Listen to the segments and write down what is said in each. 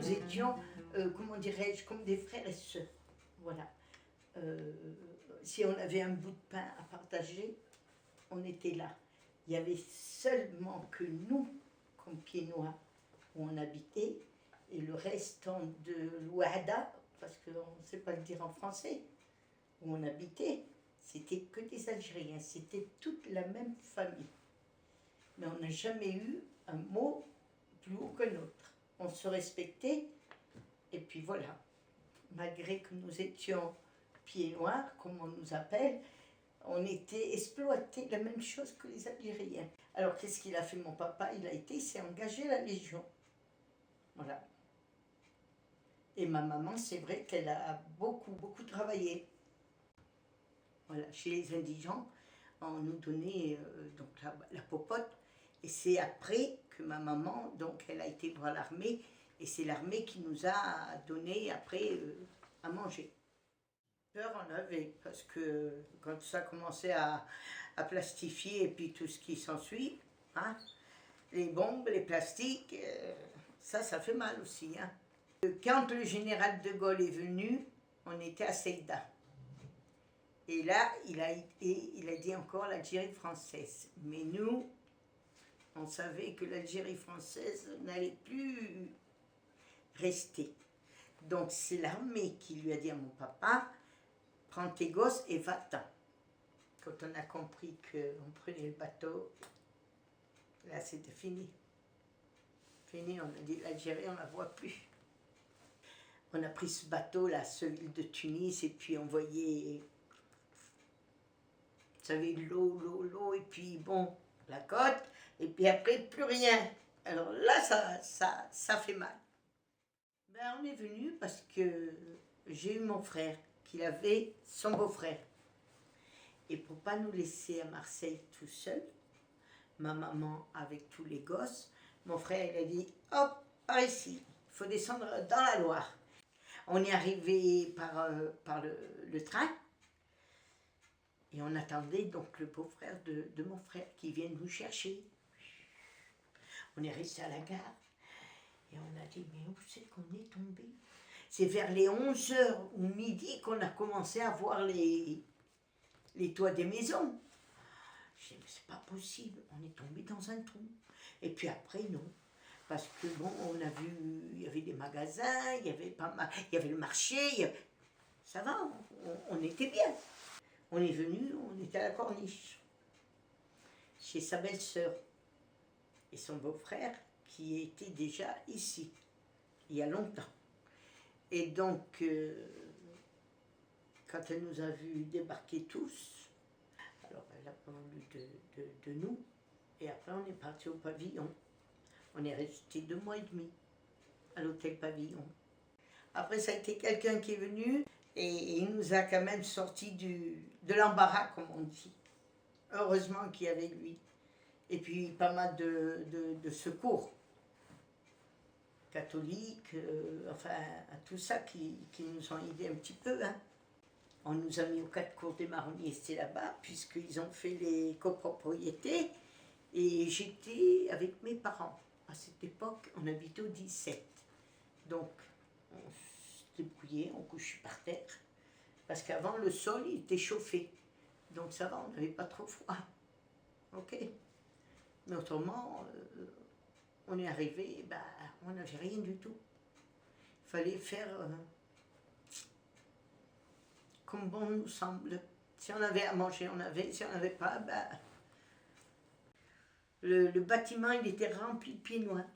nous étions, comment dirais-je, comme des frères et sœurs. Voilà. Si on avait un bout de pain à partager, on était là. Il y avait seulement que nous, comme Pieds-Noirs, où on habitait, et le restant de l'Ouahda, parce qu'on ne sait pas le dire en français, où on habitait, c'était que des Algériens, c'était toute la même famille. Mais on n'a jamais eu un mot plus haut que l'autre. On se respectait, et puis voilà. Malgré que nous étions pieds noirs, comme on nous appelle, on était exploités, la même chose que les Algériens. Alors qu'est-ce qu'il a fait mon papa? Il s'est engagé à la Légion. Voilà. Et ma maman, c'est vrai qu'elle a beaucoup travaillé. Voilà, chez les indigents, on nous donnait donc la popote. Et c'est après que ma maman, donc elle a été voir l'armée, et c'est l'armée qui nous a donné après à manger. Peur on avait, parce que quand ça commençait à plastifier et puis tout ce qui s'ensuit, hein, les bombes, les plastiques, ça fait mal aussi. Hein. Quand le général de Gaulle est venu, on était à Ceuta. Et là, il a dit encore l'Algérie française. Mais nous, on savait que l'Algérie française n'allait plus rester. Donc c'est l'armée qui lui a dit à mon papa, prends tes gosses et va-t'en. Quand on a compris qu'on prenait le bateau, là c'était fini. Fini, on a dit l'Algérie, on ne la voit plus. On a pris ce bateau, là, celui de Tunis, et puis on voyait, vous savez, l'eau, et puis bon, la côte, et puis après, plus rien. Alors là, ça fait mal. Ben, on est venu parce que j'ai eu mon frère, qu'il avait son beau-frère. Et pour pas nous laisser à Marseille tout seul, ma maman avec tous les gosses, mon frère il a dit hop, par ici, il faut descendre dans la Loire. On est arrivé par le train et on attendait donc le beau-frère de mon frère qui vient nous chercher. On est resté à la gare et on a dit mais où c'est qu'on est tombé? C'est vers les 11h ou midi qu'on a commencé à voir les toits des maisons. Je dis, mais c'est pas possible, on est tombé dans un trou. Et puis après, non. Parce que bon, on a vu, il y avait des magasins, il y avait le marché, ça va, on était bien. On est venu, on était à la Corniche, chez sa belle-sœur et son beau-frère qui était déjà ici, il y a longtemps. Et donc, quand elle nous a vus débarquer tous, alors elle n'a pas voulu de nous, et après on est parti au pavillon. On est resté 2 mois et demi à l'hôtel Pavillon. Après ça a été quelqu'un qui est venu, et il nous a quand même sorti de l'embarras, comme on dit. Heureusement qu'il y avait lui. Et puis pas mal de secours catholiques, enfin à tout ça qui nous ont aidés un petit peu. Hein. On nous a mis aux 4 cours des marronniers, c'était là-bas, puisqu'ils ont fait les copropriétés. Et j'étais avec mes parents. À cette époque, on habitait au 17. Donc, on se débrouillait, on couchait par terre. Parce qu'avant, le sol, il était chauffé. Donc ça va, on n'avait pas trop froid. Ok. Mais autrement, on est arrivé, bah, on n'avait rien du tout. Il fallait faire comme bon nous semble. Si on avait à manger, on avait. Si on n'avait pas, bah... Le bâtiment, il était rempli de pieds noirs.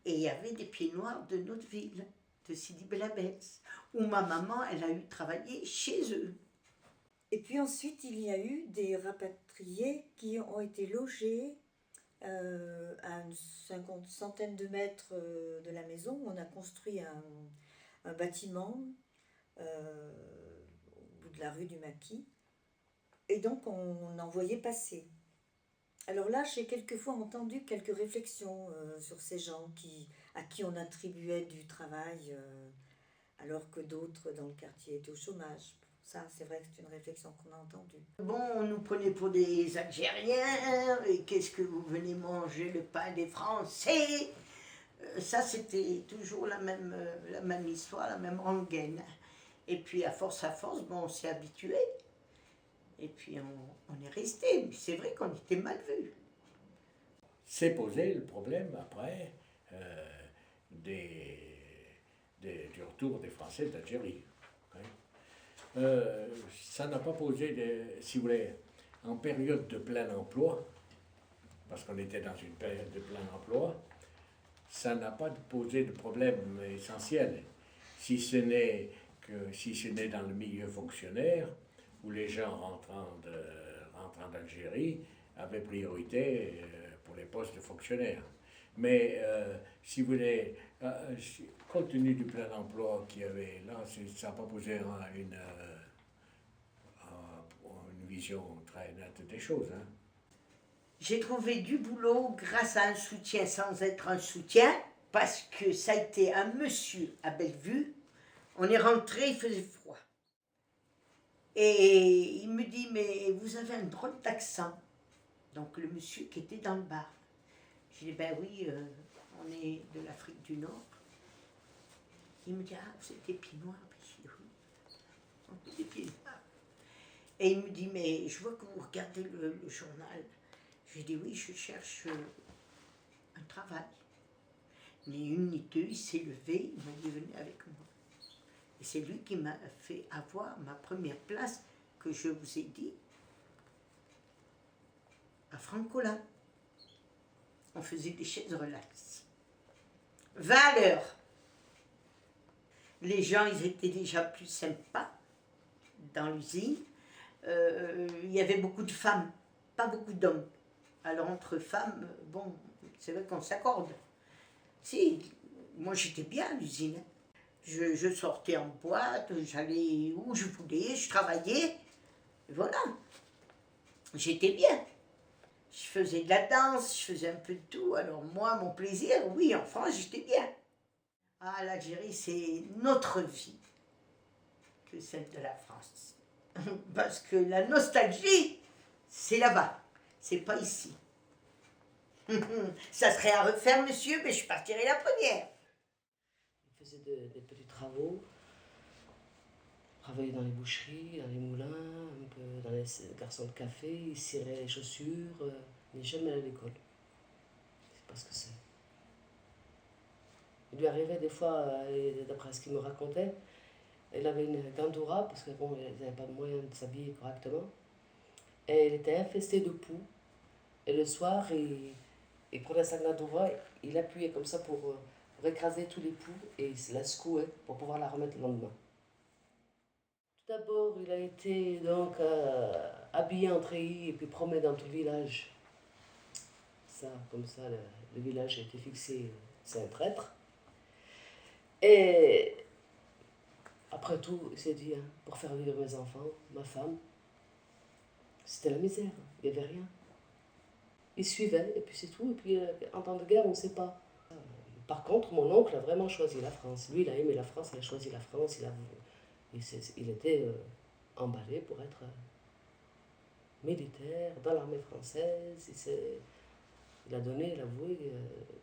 Et il y avait des pieds noirs de notre ville, de Sidi Bel Abbès, où ma maman, elle a eu travaillé chez eux. Et puis ensuite, il y a eu des rapatriés qui ont été logés à une centaine de mètres de la maison. On a construit un bâtiment au bout de la rue du Maquis. Et donc, on en voyait passer. Alors là, j'ai quelquefois entendu quelques réflexions sur ces gens à qui on attribuait du travail alors que d'autres dans le quartier étaient au chômage. Ça, c'est vrai que c'est une réflexion qu'on a entendue. Bon, on nous prenait pour des Algériens, et qu'est-ce que vous venez manger, le pain des Français? Ça, c'était toujours la même histoire, la même rengaine. Et puis, à force, bon, on s'est habitué. Et puis, on est resté. Mais c'est vrai qu'on était mal vus. S'est posé le problème après du retour des Français d'Algérie. Hein. Ça n'a pas posé, si vous voulez, en période de plein emploi, parce qu'on était dans une période de plein emploi, ça n'a pas posé de problème essentiel, si ce n'est dans le milieu fonctionnaire, où les gens rentrant d'Algérie avaient priorité pour les postes de fonctionnaires. Mais si vous voulez, compte tenu du plein emploi qu'il y avait là, ça n'a pas posé une vision très nette des choses. Hein. J'ai trouvé du boulot grâce à un soutien sans être un soutien, parce que ça a été un monsieur à Bellevue. On est rentré, il faisait froid. Et il me dit, mais vous avez un drôle d'accent. Donc le monsieur qui était dans le bar. J'ai dit, ben oui, on est de l'Afrique du Nord. Il me dit, ah, vous êtes des pieds noirs. J'ai dit, oui, on est des pieds noirs. Et il me dit, mais je vois que vous regardez le journal. J'ai dit, oui, je cherche un travail. Ni une ni deux, il s'est levé, il m'a dit, venez avec moi. Et c'est lui qui m'a fait avoir ma première place, que je vous ai dit, à Francola. On faisait des chaises relax. 20 à l'heure. Les gens, ils étaient déjà plus sympas dans l'usine. Il y avait beaucoup de femmes, pas beaucoup d'hommes. Alors entre femmes, bon, c'est vrai qu'on s'accorde. Si, moi j'étais bien à l'usine. Je sortais en boîte, j'allais où je voulais, je travaillais. Voilà. J'étais bien. Je faisais de la danse, je faisais un peu de tout. Alors moi, mon plaisir, oui, en France, j'étais bien. Ah, l'Algérie, c'est notre vie que celle de la France. Parce que la nostalgie, c'est là-bas, c'est pas ici. Ça serait à refaire, monsieur, mais je partirai la première. Il faisait des petits travaux, travaillait dans les boucheries, dans les moulins, un peu dans les garçons de café, il cirait les chaussures, il n'est jamais allé à l'école. C'est pas ce que c'est. Il lui arrivait des fois, d'après ce qu'il me racontait, il avait une gandoura, parce que bon, ils n'avaient pas de moyen de s'habiller correctement, et elle était infestée de poux, et le soir, il prenait sa gandoura, il appuyait comme ça pour écraser tous les poux, et il la secouait pour pouvoir la remettre le lendemain. Tout d'abord, il a été donc habillé en treillis et puis promené dans tout le village. Ça, comme ça, le village a été fixé, c'est un traître. Et après tout, il s'est dit, hein, pour faire vivre mes enfants, ma femme, c'était la misère, il n'y avait rien. Il suivait, et puis c'est tout. Et puis en temps de guerre, on ne sait pas. Par contre, mon oncle a vraiment choisi la France. Lui, il a aimé la France, il a choisi la France, il était emballé pour être militaire dans l'armée française. Il a donné, il a voué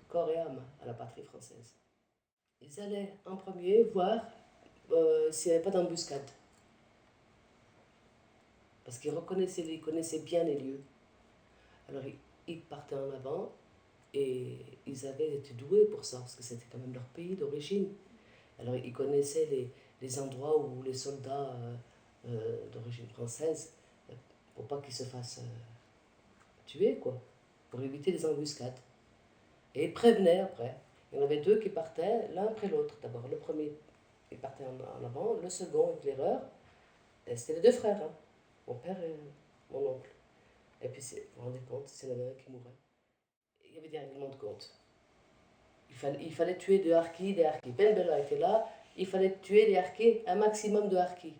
corps et âme à la patrie française. Ils allaient en premier voir s'il n'y avait pas d'embuscade. Parce qu'ils connaissaient bien les lieux. Alors ils partaient en avant et ils avaient été doués pour ça, parce que c'était quand même leur pays d'origine. Alors ils connaissaient les endroits où les soldats d'origine française, pour pas qu'ils se fassent tuer, quoi, pour éviter les embuscades. Et ils prévenaient après. Il y en avait deux qui partaient l'un après l'autre. D'abord, le premier, il partait en avant, le second, éclaireur, c'était les deux frères, hein, mon père et mon oncle. Et puis, vous vous rendez compte, c'est l'un qui mourait. Il y avait des règlements de compte. Il fallait tuer des harkis. Ben Bella était là, il fallait tuer des harkis, un maximum de harkis.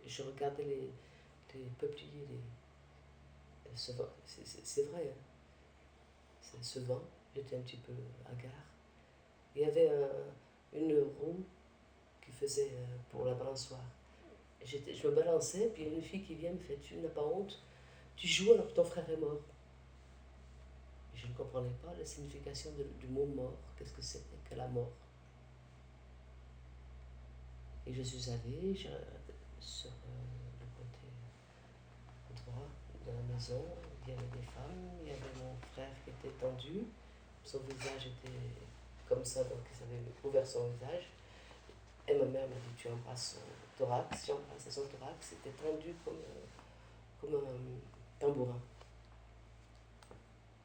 Je regardais les peupliers, c'est vrai, hein. Ce vent, j'étais un petit peu hagard. Il y avait une roue qui faisait pour la balançoire. Je me balançais, puis il y a une fille qui vient me fait, tu n'as pas honte, tu joues alors que ton frère est mort. je ne comprenais pas la signification du mot mort. Qu'est-ce que c'était que la mort? Et je suis allée sur le côté droit de la maison. Il y avait des femmes, il y avait mon frère qui était tendu. Son visage était comme ça, donc ils avaient ouvert son visage. Et ma mère m'a dit, tu embrasses son thorax. J'ai embrassé son thorax, c'était tendu comme un tambourin.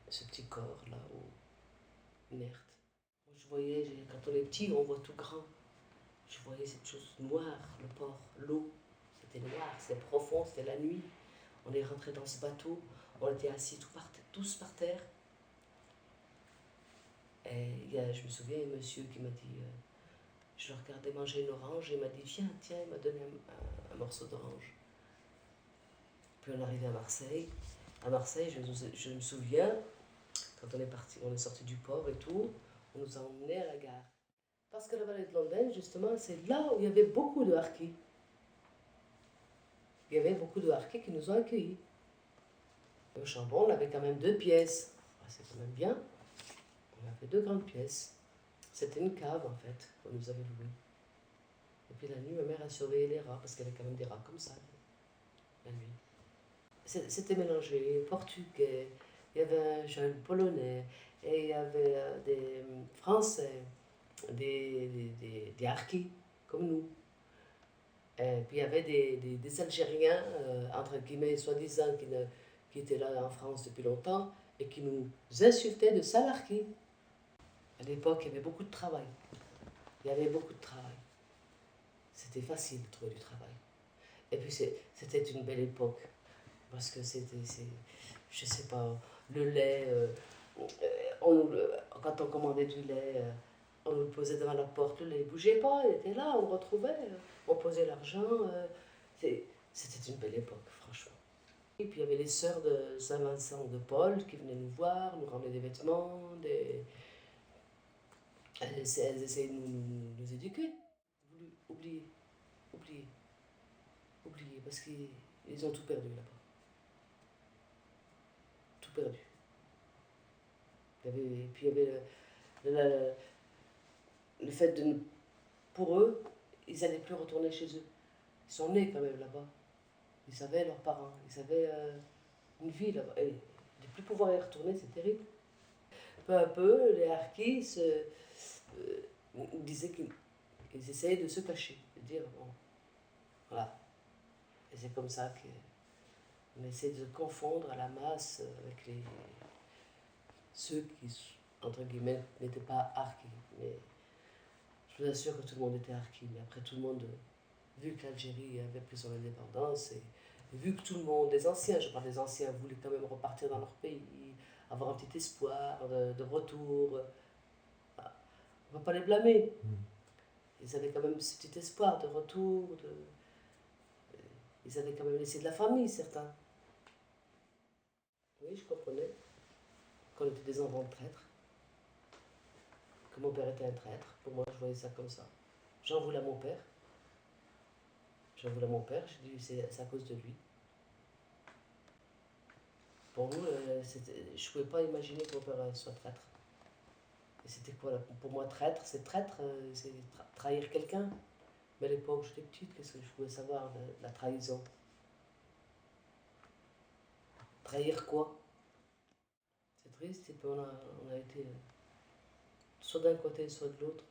Ce petit corps là, inerte. Je voyais, quand on est petit, on voit tout grand. Je voyais cette chose noire, le port, l'eau. C'était noir, c'était profond, c'était la nuit. On est rentré dans ce bateau, on était assis tous par terre. Et je me souviens, un monsieur qui m'a dit, je le regardais manger une orange, et il m'a dit, viens, tiens, il m'a donné un morceau d'orange. Puis on est arrivé à Marseille. À Marseille, je me souviens, quand on est parti, on est sorti du port et tout, on nous a emmenés à la gare. Parce que la vallée de Londaine, justement, c'est là où il y avait beaucoup de harkis. Il y avait beaucoup de harkis qui nous ont accueillis. Au Chambon, on avait quand même 2 pièces. C'est quand même bien. On avait 2 grandes pièces. C'était une cave, en fait, qu'on nous avait louée. Et puis la nuit, ma mère a surveillé les rats, parce qu'il y avait quand même des rats comme ça, la nuit. C'était mélangé, portugais, il y avait un jeune polonais, et il y avait des Français, des harkis, comme nous. Et puis il y avait des Algériens, entre guillemets, soi-disant, qui étaient là en France depuis longtemps, et qui nous insultaient de sales harkis. À l'époque, il y avait beaucoup de travail. Il y avait beaucoup de travail. C'était facile de trouver du travail. Et puis c'était une belle époque. Parce que je sais pas, le lait, quand on commandait du lait, on nous le posait devant la porte, le lait ne bougeait pas, il était là, on le retrouvait, on posait l'argent. C'était une belle époque, franchement. Et puis il y avait les sœurs de Saint-Vincent de Paul qui venaient nous voir, nous ramener des vêtements, elles essayaient de nous éduquer. Oublier, parce qu'ils ont tout perdu là-bas. Tout perdu. Puis il y avait le fait de... Pour eux, ils n'allaient plus retourner chez eux. Ils sont nés quand même là-bas. Ils avaient leurs parents, ils avaient une vie là-bas. Et de ne plus pouvoir y retourner, c'est terrible. Peu à peu, les harkis disaient qu'ils essayaient de se cacher, de dire, bon, voilà. Et c'est comme ça qu'on essaie de se confondre à la masse avec ceux qui, entre guillemets, n'étaient pas harkis. Mais je vous assure que tout le monde était harki. Mais après, tout le monde, vu que l'Algérie avait pris son indépendance, et vu que tout le monde, les anciens, je parle des anciens, voulaient quand même repartir dans leur pays, avoir un petit espoir de retour, on ne va pas les blâmer. Ils avaient quand même ce petit espoir de retour, ils avaient quand même laissé de la famille, certains. Oui, je comprenais qu'on était des enfants de traîtres, que mon père était un traître. Pour moi, je voyais ça comme ça. J'en voulais à mon père. J'ai dit c'est à cause de lui. Pour nous, je ne pouvais pas imaginer que mon père soit traître. Et c'était quoi là? Pour moi, traître, c'est trahir quelqu'un. Mais à l'époque, j'étais petite, qu'est-ce que je pouvais savoir de la trahison? Trahir quoi? C'est triste, et puis on a été soit d'un côté, soit de l'autre.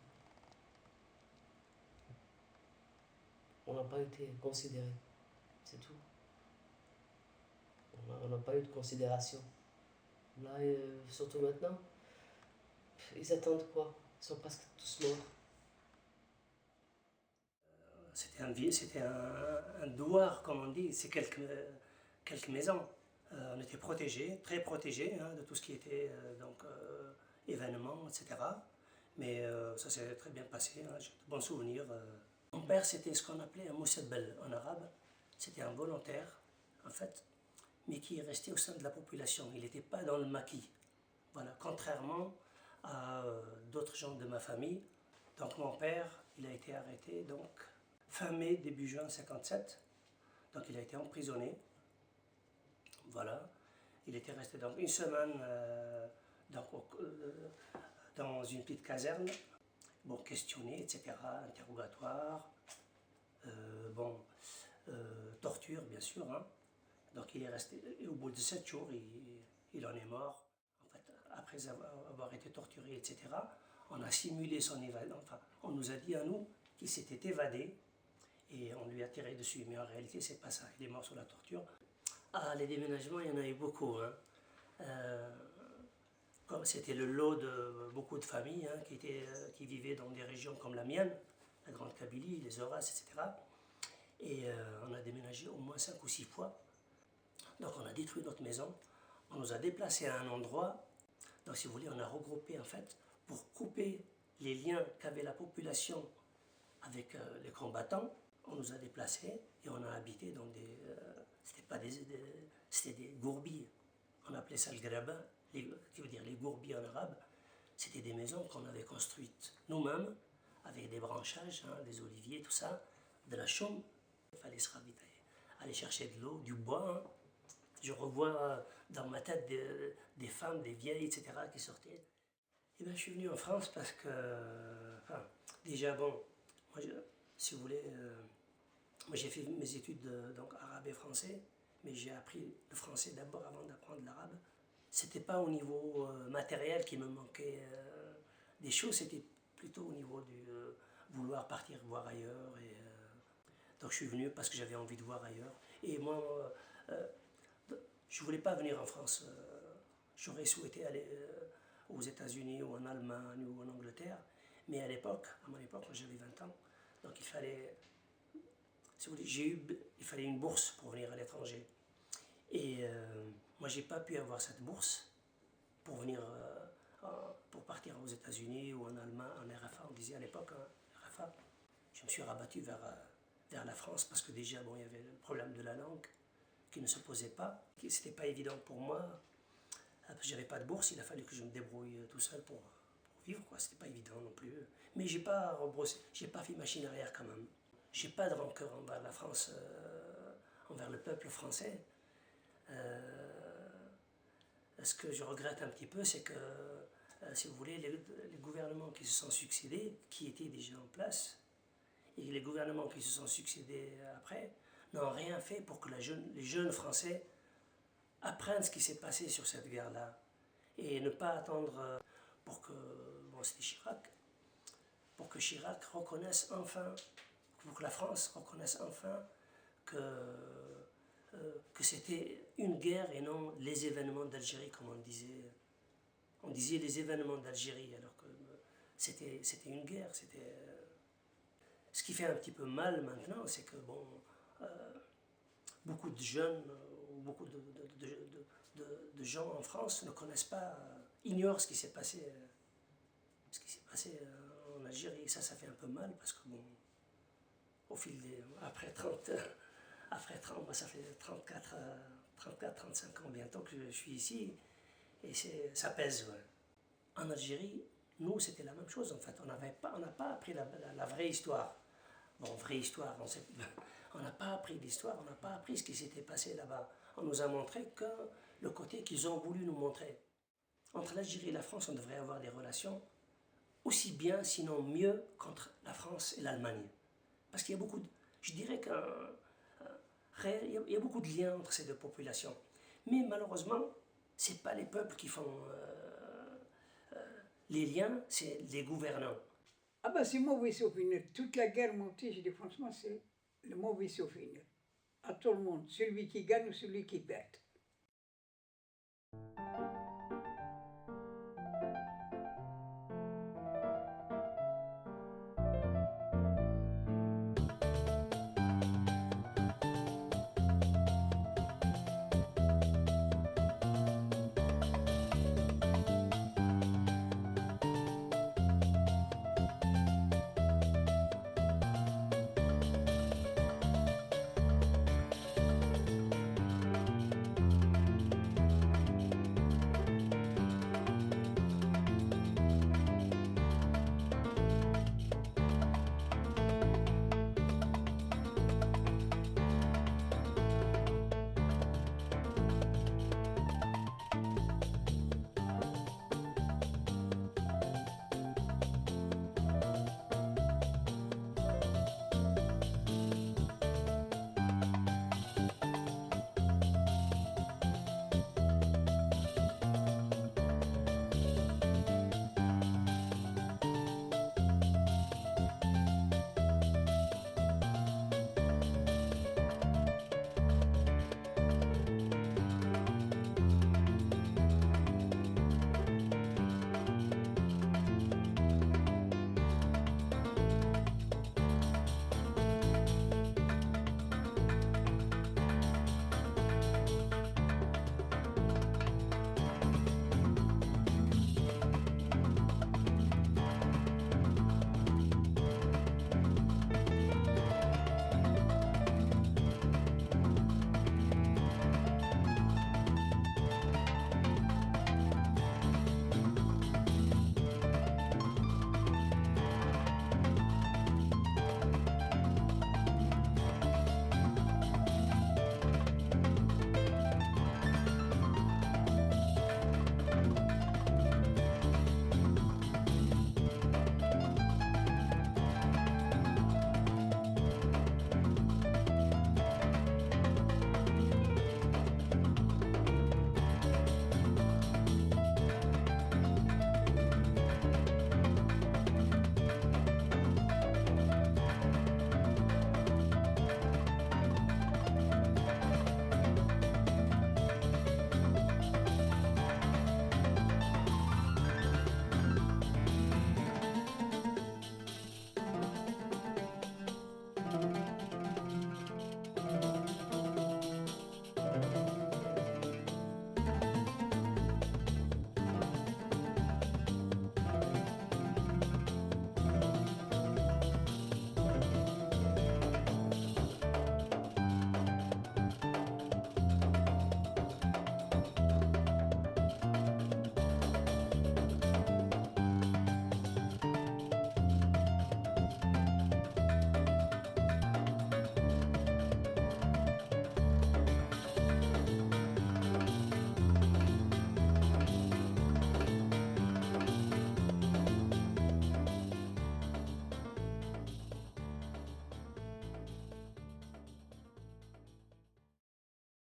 On n'a pas été considérés, c'est tout. On n'a pas eu de considération. Là, surtout maintenant, ils attendent quoi? Ils sont presque tous morts. C'était un douar, comme on dit, c'est quelques maisons. On était protégés, très protégés de tout ce qui était événements, etc. Mais ça s'est très bien passé, j'ai de bons souvenirs. Mon père, c'était ce qu'on appelait un moussabbel en arabe. C'était un volontaire, en fait, mais qui est resté au sein de la population. Il n'était pas dans le maquis. Voilà, contrairement à d'autres gens de ma famille. Donc mon père, il a été arrêté donc fin mai, début juin 57. Donc il a été emprisonné. Voilà. Il était resté donc une semaine donc, dans une petite caserne, bon, questionné, etc., interrogatoire, bon, torture, bien sûr, hein. Donc il est resté, et au bout de 7 jours, il en est mort. En fait, après avoir été torturé, etc., on a simulé son évasion. Enfin, on nous a dit à nous qu'il s'était évadé et on lui a tiré dessus. Mais en réalité, c'est pas ça. Il est mort sous la torture. Ah, les déménagements, il y en a eu beaucoup, hein. Comme c'était le lot de beaucoup de familles, hein, qui vivaient dans des régions comme la mienne, la Grande Kabylie, les Horaces, etc. Et on a déménagé au moins 5 ou 6 fois. Donc on a détruit notre maison, on nous a déplacés à un endroit. Donc si vous voulez, on a regroupé en fait pour couper les liens qu'avait la population avec les combattants. On nous a déplacés et on a habité dans des... c'était pas c'était des gourbilles. On appelait ça le grabin, qui veut dire les gourbilles en arabe. C'était des maisons qu'on avait construites nous-mêmes, avec des branchages, hein, des oliviers, tout ça, de la chaume. Il fallait se ravitailler, aller chercher de l'eau, du bois. Hein. Je revois dans ma tête des femmes, des vieilles, etc. qui sortaient. Et bien, je suis venu en France parce que, enfin, déjà, bon, moi, si vous voulez, moi j'ai fait mes études donc arabe et français, mais j'ai appris le français d'abord avant d'apprendre l'arabe. C'était pas au niveau matériel qui me manquait des choses, c'était plutôt au niveau du vouloir partir voir ailleurs. Et, donc je suis venu parce que j'avais envie de voir ailleurs. Et moi, je voulais pas venir en France. J'aurais souhaité aller aux États-Unis ou en Allemagne ou en Angleterre. Mais à mon époque, quand j'avais 20 ans, donc il fallait, si vous voulez, il fallait une bourse pour venir à l'étranger. Et moi, j'ai pas pu avoir cette bourse pour venir, pour partir aux États-Unis ou en Allemagne, en RFA, on disait à l'époque, hein, RFA. Je me suis rabattu vers la France parce que déjà, bon, il y avait le problème de la langue qui ne se posait pas. C'était pas évident pour moi. J'avais pas de bourse, il a fallu que je me débrouille tout seul pour vivre, quoi. C'était pas évident non plus. Mais j'ai pas rebrossé, j'ai pas fait machine arrière quand même. J'ai pas de rancœur envers la France, envers le peuple français. Ce que je regrette un petit peu, c'est que, si vous voulez, les gouvernements qui se sont succédés, qui étaient déjà en place, et les gouvernements qui se sont succédés après, n'ont rien fait pour que les jeunes Français apprennent ce qui s'est passé sur cette guerre-là. Et ne pas attendre pour que, bon, c'était Chirac, pour que Chirac reconnaisse enfin, pour que la France reconnaisse enfin que c'était une guerre et non les événements d'Algérie, comme on disait. On disait les événements d'Algérie, alors que c'était une guerre. Ce qui fait un petit peu mal maintenant, c'est que bon, beaucoup de jeunes, ou beaucoup de gens en France ne connaissent pas, ignorent ce qui s'est passé, en Algérie. Et ça fait un peu mal parce que bon, au fil après 30, moi ça fait 35 ans bientôt que je suis ici et ça pèse. Ouais. En Algérie, nous c'était la même chose en fait. On n'a pas appris la vraie histoire. Bon, vraie histoire, on n'a pas appris l'histoire, on n'a pas appris ce qui s'était passé là-bas. On nous a montré que le côté qu'ils ont voulu nous montrer. Entre l'Algérie et la France, on devrait avoir des relations aussi bien, sinon mieux, qu'entre la France et l'Allemagne. Parce qu'il y a beaucoup de... Je dirais qu'il y a beaucoup de liens entre ces deux populations. Mais malheureusement, ce n'est pas les peuples qui font les liens, c'est les gouvernants. Ah bah c'est mauvais souvenir. Toute la guerre montée, je dis franchement, c'est le mauvais souvenir. À tout le monde, celui qui gagne ou celui qui perd.